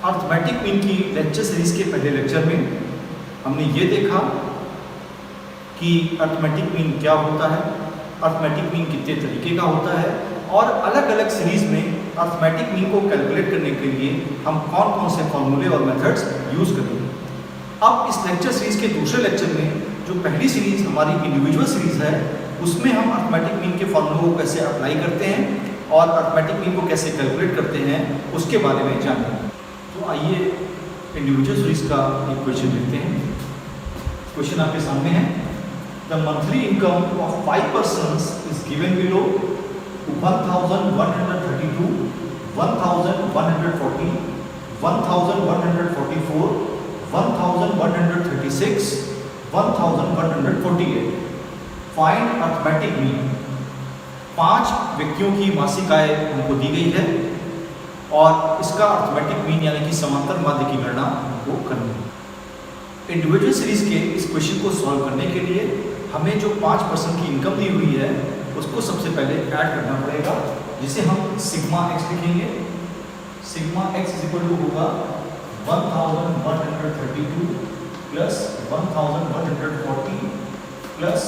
Arithmetic mean की lecture series के पहले लेक्चर में हमने ये देखा कि अर्थमेटिक मीन क्या होता है, अर्थमेटिक मीन कितने तरीके का होता है और अलग अलग सीरीज में अर्थमेटिक मीन को कैलकुलेट करने के लिए हम कौन कौन से फॉर्मूले और मेथड्स यूज करेंगे। अब इस लेक्चर सीरीज के दूसरे लेक्चर में जो पहली सीरीज हमारी इंडिविजुअल सीरीज है उसमें हम अर्थमेटिक मीन के फॉर्मूलों को कैसे अप्लाई करते हैं और अर्थमेटिक मीन को कैसे कैलकुलेट करते हैं उसके बारे में जानेंगे। तो आइए इंडिविजुअल सीरीज का एक क्वेश्चन देखते हैं। क्वेश्चन आपके सामने है, the monthly income of 5 persons is given below 1132, 1140, 1144, 1136, 1148। Find arithmetic mean. 5 व्यक्तियों की मासिक आय हमको दी गई है और इसका अर्थमेटिक मीन यानी कि समांतर माध्य की गणना हमको करनी है। इंडिविजुअल सीरीज के इस क्वेश्चन को सॉल्व करने के लिए हमें जो 5 पर्सन की इनकम दी हुई है उसको सबसे पहले ऐड करना पड़ेगा, जिसे हम सिग्मा एक्स लिखेंगे। Sigma x is equal to होगा 1132 प्लस 1140 प्लस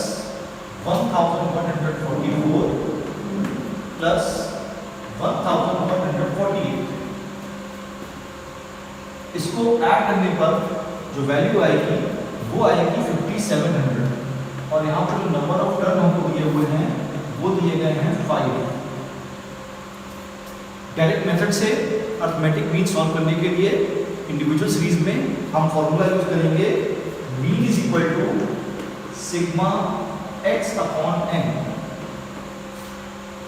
1144 प्लस 1148। इसको ऐड करने पर जो वैल्यू आएगी वो आएगी 5700 और यहाँ पर जो नंबर ऑफ टर्म हमको दिए हुए हैं वो दिए गए हैं 5। डायरेक्ट मेथड से अर्थमेटिक मीन सॉल्व करने के लिए इंडिविजुअल सीरीज में हम फॉर्मूला यूज करेंगे mean is equal to sigma x upon n.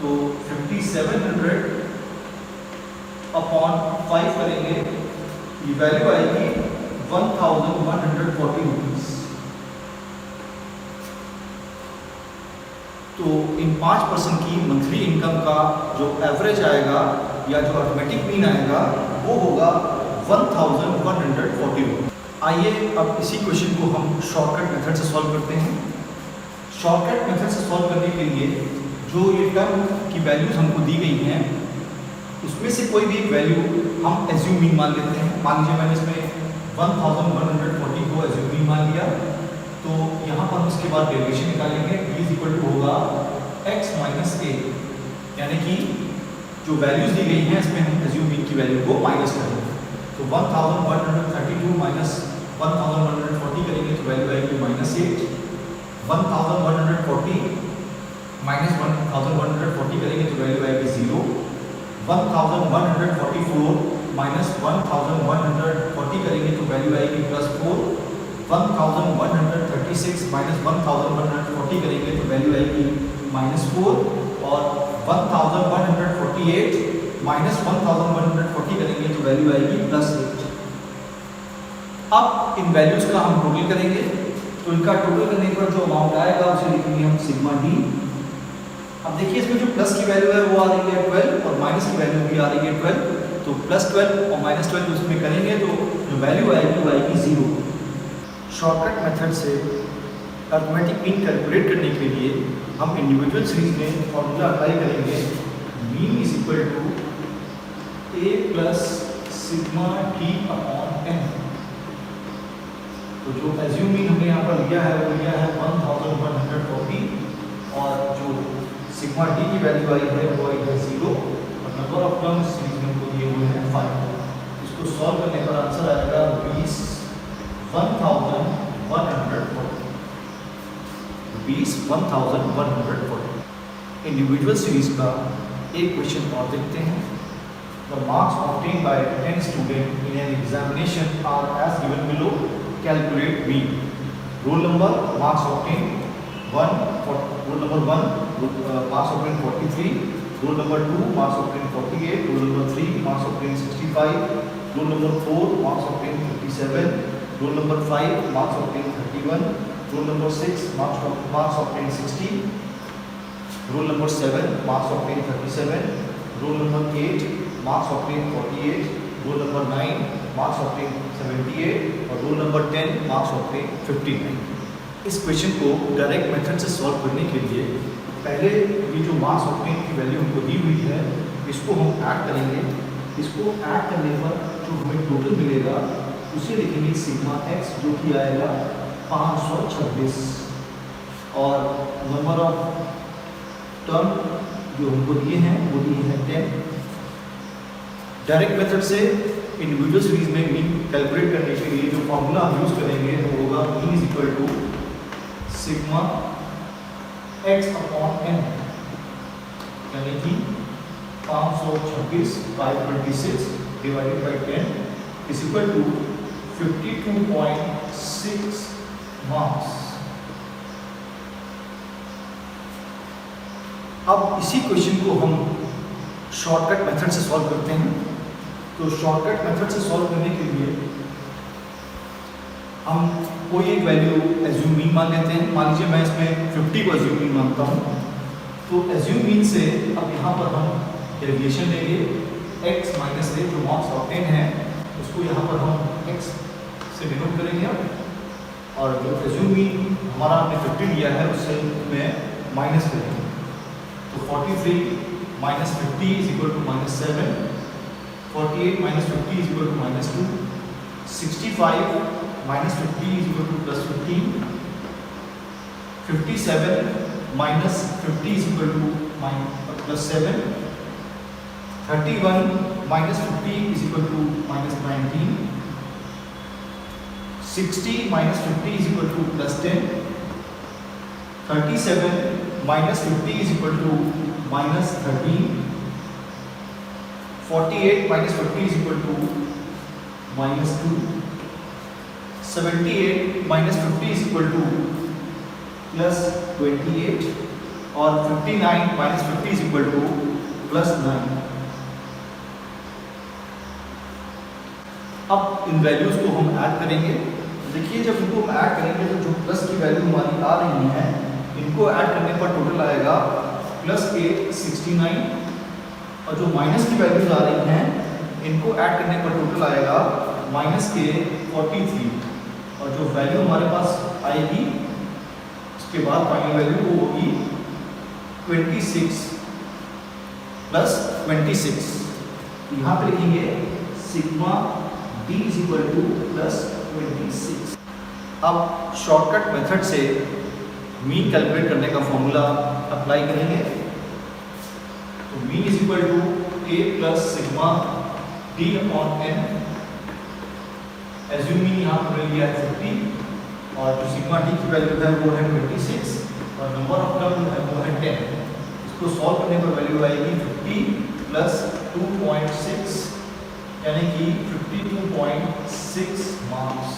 तो 5700 अपॉन 5 करेंगे, ये वैल्यू आएगी 1140 रुपीज। तो इन 5 पर्सन की मंथली इनकम का जो एवरेज आएगा या जो अर्थमेटिक मीन आएगा वो होगा 1140 रुपीज। आइए अब इसी क्वेश्चन को हम शॉर्टकट मेथड से सॉल्व करते हैं। शॉर्टकट मेथड से सॉल्व करने के लिए जो ये टर्म की वैल्यूज हमको दी गई हैं उसमें से कोई भी एक वैल्यू हम एज्यूम मीन मान लेते हैं। मान लीजिए मैंने इसमें 1140 को एज्यूम मीन मान लिया, तो यहाँ पर हम इसके बाद डेरिवेशन निकालेंगे। d इज इक्वल टू होगा x माइनस ए, यानी कि जो वैल्यूज दी गई हैं इसमें हम एज्यूम मीन की वैल्यू को माइनस करेंगे। तो 1132 माइनस 1140 करेंगे तो वैल्यू आएगी -8। 1140 माइनस 1140 करेंगे तो वैल्यू आएगी 0। 1144 माइनस 1140 करेंगे तो वैल्यू आएगी +4। 1136 माइनस 1140 करेंगे तो वैल्यू आएगी -4 और 1148 माइनस 1140 करेंगे तो वैल्यू आएगी +8। अब इन वैल्यूज का हम टोटल करेंगे, तो इनका टोटल करने पर जो अमाउंट आएगा उसे लिखेंगे हम सिग्मा डी। अब देखिए इसमें जो प्लस की वैल्यू है वो आ रही है 12 और माइनस की वैल्यू भी आ रही है 12। तो +12 और -12 उसमें करेंगे तो जो वैल्यू आएगी वो आएगी 0। शॉर्टकट मेथड से अर्थमेटिक मीन कैलकुलेट करने के लिए हम इंडिविजुअल सीरीज में फॉर्मूला अप्लाई करेंगे mean is equal to a plus sigma d upon n. तो जो एज्यूम मीन हमने यहाँ पर लिया है वो लिया है 1140 और जो सिग्मा डी की वैल्यू आई है वो आई है 0 और नंबर ऑफ टर्म्स सीरीज में हमको दिए हुए हैं 5। इसको सॉल्व करने पर आंसर आएगा 1140। इंडिविजुअल सीरीज का एक क्वेश्चन और देखते हैं। The marks obtained by 10 students in an examination are as given below. Calculate mean. Roll number, marks obtained 1, roll number 1, marks obtained 43, roll number 2, marks obtained 48, roll number 3, marks obtained 65, roll number 4, marks obtained 57, roll number 5, marks obtained 31, roll number 6, marks obtained 60, roll number 7, marks obtained 37, roll number 8, marks obtained 48, roll number 9, marks obtained 78 और roll number 10, marks obtained 59। इस question को direct method से solve करने के लिए पहले ये जो मार्क्स ऑब्टेन की वैल्यू हमको दी हुई है इसको हम ऐड करेंगे। इसको ऐड करने पर जो हमें इंडिविजुअल मिलेगा उसे लिखेंगे सिग्मा एक्स, जो कि आएगा 526, और नंबर ऑफ टर्म जो हमको दिए हैं वो दिए हैं 10। डायरेक्ट मेथड से इंडिविजुअल सीरीज में मीन कैलकुलेट करने के लिए जो फॉर्मूला हम यूज करेंगे वो होगा mean is equal to sigma x upon n, यानी कि 526 by 26 divided by 10 is equal to 52.6 marks. अब इसी क्वेश्चन को हम शॉर्टकट मेथड से सॉल्व करते हैं। तो शॉर्टकट मेथड से सॉल्व करने के लिए हम कोई एक वैल्यू एज्यूम मीन मान लेते हैं। मान लीजिए मैं इसमें 50 को एज्यूम मीन मानता हूँ। तो एज्यूम मीन से अब यहाँ पर हम डेविएशन लेंगे x माइनस ए, जो मार्क्स ऑब्टेन है उसको यहाँ पर हम x से डिनोट करेंगे अब, और जो एज्यूम मीन हमारा हमने 50 लिया है उससे में माइनस करेंगे। तो 43 minus 50 is equal to -7, 48 minus 50 is equal to -2, 65 minus 50 is equal to +15, 57 minus 50 is equal to +7, 31 minus 50 is equal to -19, 60 minus 50 is equal to +10, 37 minus 50 is equal to -13, 48 minus 50 is equal to -2, 78 minus 50 is equal to +28, और 59 minus 50 is equal to +9। अब इन values को हम add करेंगे। देखिए जब इनको हम add करेंगे तो जो प्लस की वैल्यू हमारी आ रही है इनको ऐड करने पर टोटल आएगा +8 69, और जो माइनस की वैल्यूज आ रही हैं इनको ऐड करने पर टोटल आएगा -के 43, और जो वैल्यू हमारे पास आएगी उसके बाद फाइनल वैल्यू वो होगी 26 + 26। यहाँ पे लिखेंगे sigma d is equal to +26। अब शॉर्टकट मेथड से मीन कैलकुलेट करने का फॉर्मूला अप्लाई करेंगे। तो mean is equal to a plus sigma d upon n। Assume mean यहाँ पर लिया है 50, और जो सिग्मा d की वैल्यू है वो है 26, और नंबर ऑफ टर्म है वो है 10। इसको सॉल्व करने पर वैल्यू आएगी 50 प्लस 2.6, यानी कि 52.6 मार्क्स।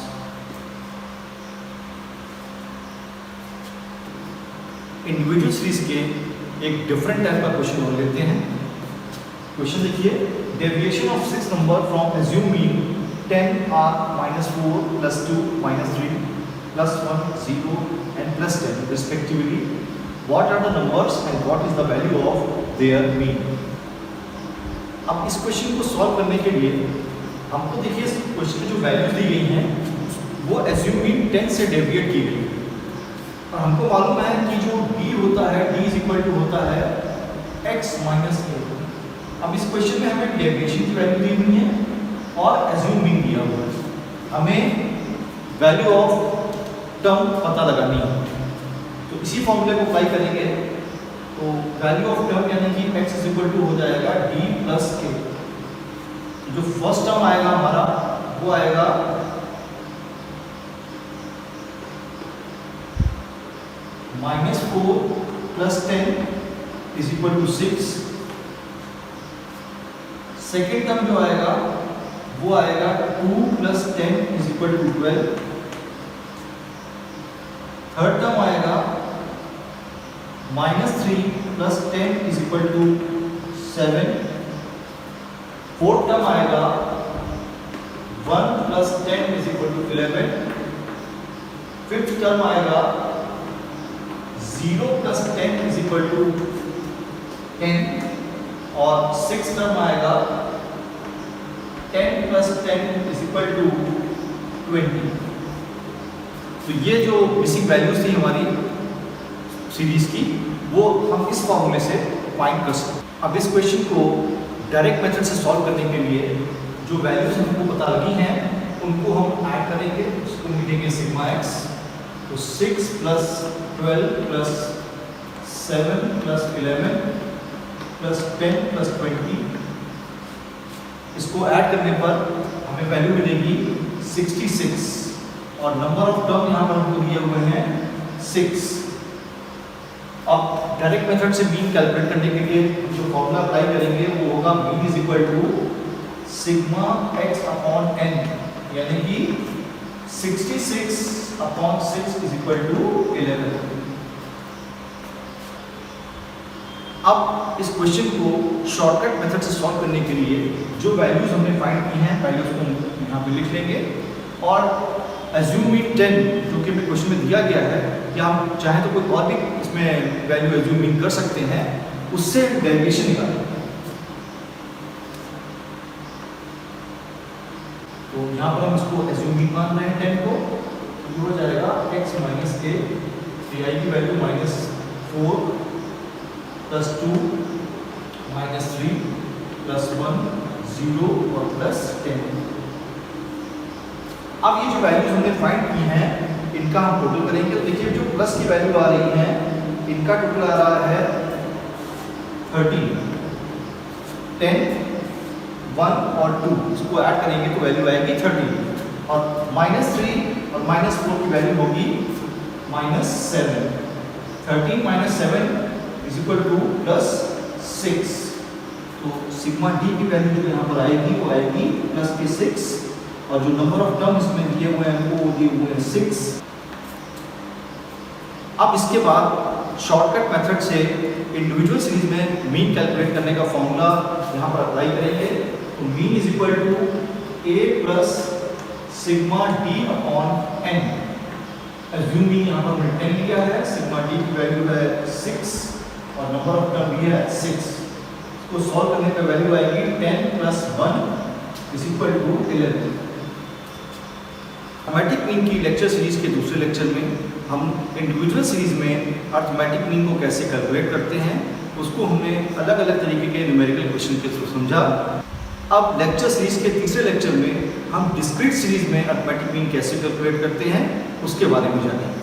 इंडिविजुअल सीरीज के एक डिफरेंट टाइप का क्वेश्चन और लेते हैं। क्वेश्चन देखिए, deviation of 6 number from assume mean 10 are -4 +2 -3 +1 0 and +10 respectively. What are the numbers and what is the value of their mean? अब इस क्वेश्चन को सॉल्व करने के लिए हमको देखिए इस क्वेश्चन में जो वैल्यूज दी गई हैं वो एज्यूम मीन 10 से डेविएट की गई, और हमको मालूम है कि जो d होता है d इज इक्वल टू होता है x माइनस a। अब इस क्वेश्चन में हमें डेविएशन की वैल्यू दी हुई है और एज्यूम मीन दिया हुआ है, हमें वैल्यू ऑफ टर्म पता लगानी है। तो इसी फॉर्मूले को अप्लाई करेंगे। तो वैल्यू ऑफ टर्म यानी कि x इज इक्वल टू हो जाएगा d प्लस k। जो फर्स्ट टर्म आएगा हमारा वो आएगा -4 + 10 is equal to 6। Second term जो आएगा वो आएगा 2 + 10 is equal to 12। Third term आएगा -3 + 10 is equal to 7। Fourth term आएगा 1 + 10 is equal to 11। Fifth term आएगा 0 + 10 इज इक्वल टू 10, और सिक्स्थ टर्म आएगा 10 + 10 इज इक्वल टू 20। तो ये जो मिसिंग वैल्यूज थी हमारी सीरीज की वो हम इस फॉर्मूले से फाइंड कर सकते हैं। अब इस क्वेश्चन को डायरेक्ट मेथड से सॉल्व करने के लिए जो वैल्यूज हमको पता लगी हैं उनको हम ऐड करेंगे, उसको मिलेंगे सिग्मा एक्स। तो 6 plus 12 plus 7 plus 11 plus 10 plus 20, इसको ऐड करने पर हमें वैल्यू मिलेगी 66 और नंबर ऑफ टर्म यहाँ पर हमको दिए हुए हैं 6। अब डायरेक्ट मेथड से मीन कैलकुलेट करने के लिए जो फॉर्मूला अप्लाई करेंगे वो होगा mean is equal to sigma x upon n, यानी कि 66 अपॉन 6 इज इक्वल टू 11। अब इस क्वेश्चन को शॉर्टकट मेथड से सॉल्व करने के लिए जो वैल्यूज हमने फाइंड की हैं पहले उसको यहाँ पे लिख लेंगे और एज्यूम मीन 10 जो कि हमें क्वेश्चन में दिया गया है, या हम चाहें तो कोई और भी इसमें वैल्यू एज्यूम मीन कर सकते हैं, उससे डेरिवेशन निकालें। तो यहाँ पर हम इसको एज्यूम मीन मान रहे हैं 10 को, तो ये हो जाएगा x माइनस ए, आई की वैल्यू -4 प्लस 2 -3 प्लस 1 0 और प्लस 10। अब ये जो वैल्यूज हमने फाइंड की हैं इनका हम टोटल करेंगे। तो देखिए जो प्लस की वैल्यू आ रही है इनका टोटल आ रहा है 13, 10, 1 और 2, इसको ऐड करेंगे तो वैल्यू आएगी 13 और -3 और -4 की वैल्यू होगी -7। 13 - 7 इज इक्वल टू +6। तो सिग्मा डी की वैल्यू जो यहाँ पर आएगी वो आएगी +6 और जो नंबर ऑफ टर्म इसमें दिए हुए हैं वो दिए हुए हैं 6। अब इसके बाद शॉर्टकट मेथड से इंडिविजुअल सीरीज में मीन कैलकुलेट करने का फॉर्मूला यहाँ पर अप्लाई करेंगे। तो mean is equal to a plus sigma d upon n. Assume mean यहाँ पर हमने 10 लिया है, सिग्मा डी की वैल्यू है 6 और नंबर ऑफ टर्म भी है 6। इसको सॉल्व करने पर वैल्यू आएगी 10 plus 1 is equal to 11। Arithmetic mean की लेक्चर सीरीज के दूसरे लेक्चर में हम इंडिविजुअल सीरीज में अर्थमेटिक मीन को कैसे कैलकुलेट करते हैं उसको हमने अलग अलग तरीके के न्यूमेरिकल क्वेश्चन के थ्रू समझा। अब लेक्चर सीरीज के तीसरे लेक्चर में हम डिस्क्रीट सीरीज में अर्थमेटिक मीन कैसे कैलकुलेट करते हैं उसके बारे में जानेंगे।